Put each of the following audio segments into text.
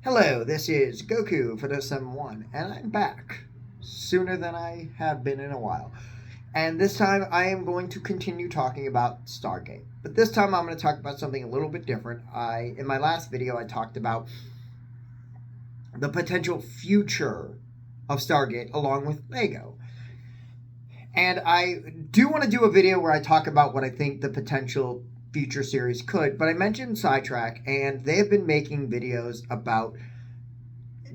Hello, this is Goku for the 7-1, and I'm back sooner than I have been in a while. And this time I am going to continue talking about Stargate. But this time I'm going to talk about something a little bit different. In my last video I talked about the potential future of Stargate along with Lego. And I do want to do a video where I talk about what I think the potential future series could, but I mentioned Sidetrack, and they have been making videos about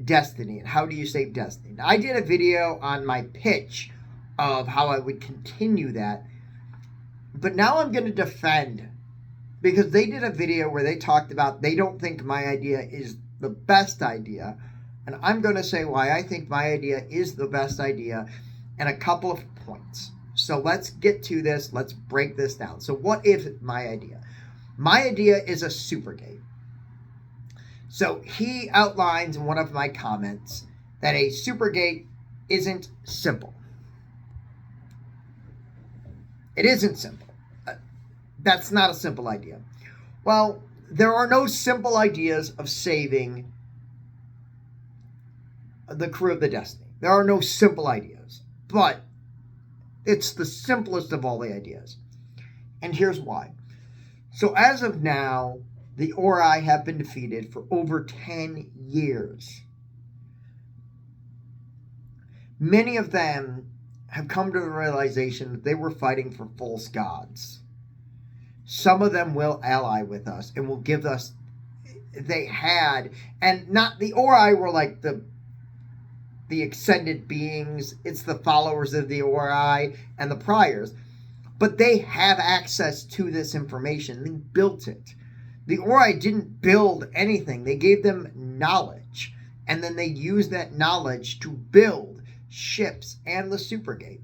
Destiny and how do you save Destiny. Now, I did a video on my pitch of how I would continue that, but now I'm going to defend, because they did a video where they talked about they don't think my idea is the best idea, and I'm going to say why I think my idea is the best idea and a couple of points. So let's get to this. Let's break this down. So what is my idea? My idea is a supergate. So he outlines in one of my comments that a supergate isn't simple. It isn't simple. That's not a simple idea. Well, there are no simple ideas of saving the crew of the Destiny. There are no simple ideas, but it's the simplest of all the ideas. And here's why. So as of now, the Ori have been defeated for over 10 years. Many of them have come to the realization that they were fighting for false gods. Some of them will ally with us and will give us, they had, and not the Ori were like the ascended beings. It's the followers of the Ori and the priors. But they have access to this information. They built it. The Ori didn't build anything. They gave them knowledge. And then they used that knowledge to build ships and the Supergate.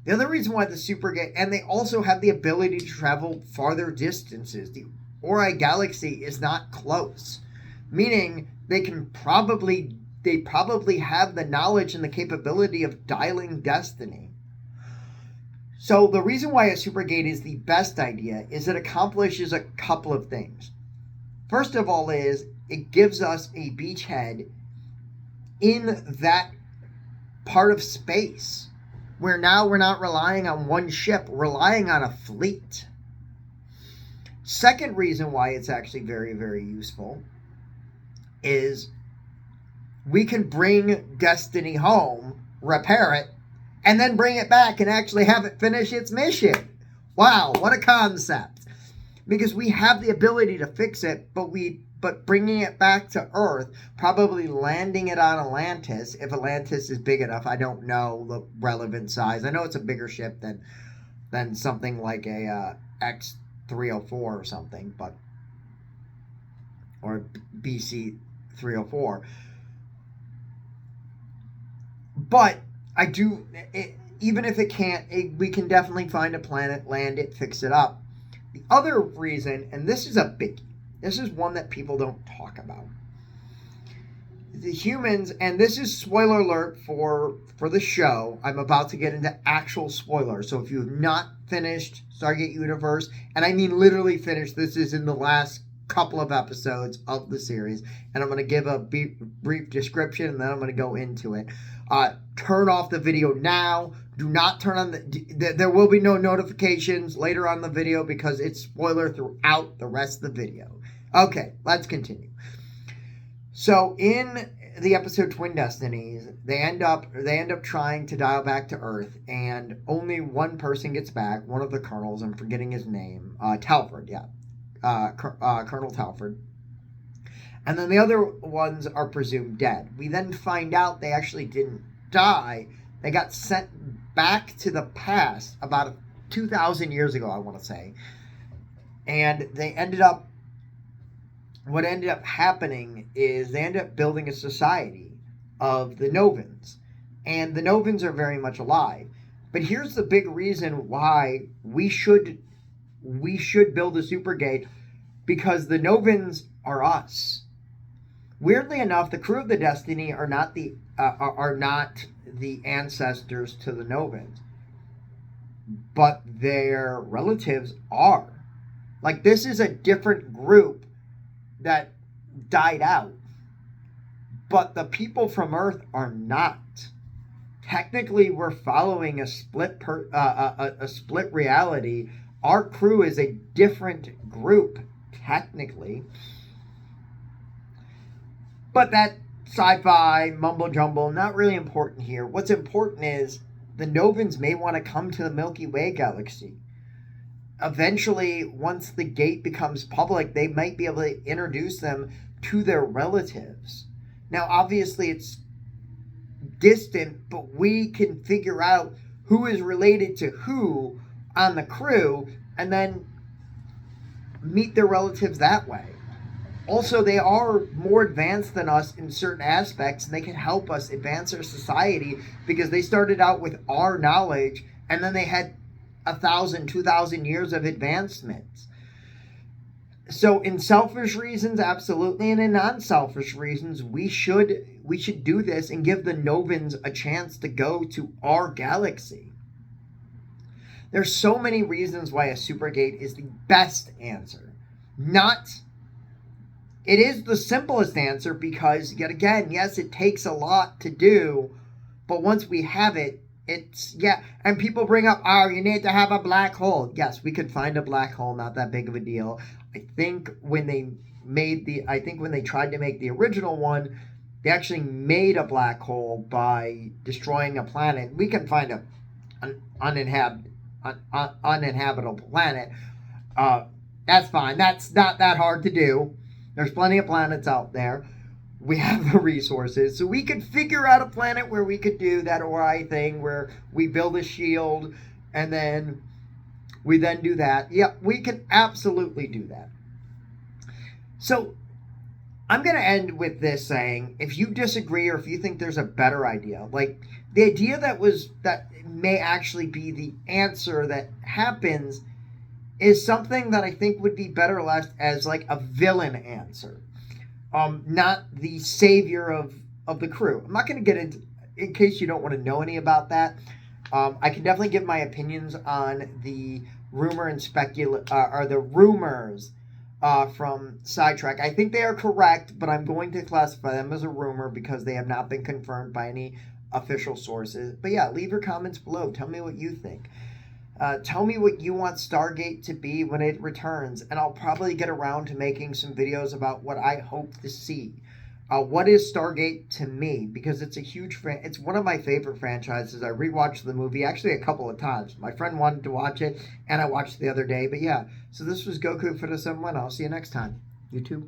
The other reason why the Supergate, and they also have the ability to travel farther distances. The Ori galaxy is not close. Meaning they probably have the knowledge and the capability of dialing destiny. So the reason why a supergate is the best idea is it accomplishes a couple of things. First of all is it gives us a beachhead in that part of space where now we're not relying on one ship, we're relying on a fleet. Second reason why it's actually very, very useful is we can bring Destiny home, repair it, and then bring it back and actually have it finish its mission. Wow, what a concept. Because we have the ability to fix it, but bringing it back to Earth, probably landing it on Atlantis, if Atlantis is big enough. I don't know the relevant size. I know it's a bigger ship than something like a X-304 or something, or BC-304. But even if it can't, we can definitely find a planet, land it, fix it up. The other reason, and this is a biggie, this is one that people don't talk about. The humans, and this is spoiler alert for the show. I'm about to get into actual spoilers. So if you have not finished Stargate Universe, and I mean literally finished, this is in the last couple of episodes of the series, and I'm going to give a brief description, and then I'm going to go into it. Turn off the video now. Do not turn on there will be no notifications later on the video because it's spoiler throughout the rest of the video. Okay, let's continue. So in the episode Twin Destinies, they end up trying to dial back to Earth, and only one person gets back, one of the colonels, I'm forgetting his name, Talford, yeah. Colonel Talford. And then the other ones are presumed dead. We then find out they actually didn't die. They got sent back to the past about 2,000 years ago, I want to say. And what ended up happening is they ended up building a society of the Novans. And the Novans are very much alive. But here's the big reason why we should build a supergate, because the Novans are us. Weirdly enough, the crew of the Destiny are not the ancestors to the Novans, but their relatives are. Like, this is a different group that died out, but the people from Earth are not. Technically, we're following a split reality. Our crew is a different group, technically. But that sci-fi mumbo jumbo not really important here. What's important is the Novans may want to come to the Milky Way galaxy. Eventually, once the gate becomes public, they might be able to introduce them to their relatives. Now, obviously, it's distant, but we can figure out who is related to who on the crew and then meet their relatives that way. Also, they are more advanced than us in certain aspects, and they can help us advance our society because they started out with our knowledge and then they had 1,000, 2,000 years of advancements. So in selfish reasons, absolutely, and in non-selfish reasons, we should do this and give the Novans a chance to go to our galaxy. There's so many reasons why a supergate is the best answer. It is the simplest answer because, yet again, yes, it takes a lot to do, but once we have it, and people bring up, oh, you need to have a black hole. Yes, we could find a black hole, not that big of a deal. I think when they tried to make the original one, they actually made a black hole by destroying a planet. We can find an uninhabitable planet. That's fine. That's not that hard to do. There's plenty of planets out there. We have the resources. So we could figure out a planet where we could do that Ori thing where we build a shield and then we then do that. Yep, we can absolutely do that. So I'm going to end with this saying, if you disagree or if you think there's a better idea, like the idea that may actually be the answer that happens is something that I think would be better left as like a villain answer. Not the savior of the crew. I'm not going to get into, in case you don't want to know any about that. I can definitely give my opinions on the rumor and the rumors from Sidetrack. I think they are correct, but I'm going to classify them as a rumor because they have not been confirmed by any official sources. But yeah, leave your comments below. Tell me what you think. Tell me what you want Stargate to be when it returns, and I'll probably get around to making some videos about what I hope to see. What is Stargate to me? Because it's a huge it's one of my favorite franchises. I rewatched the movie actually a couple of times. My friend wanted to watch it, and I watched it the other day. But yeah, so this was Goku for the 7-1. I'll see you next time. YouTube.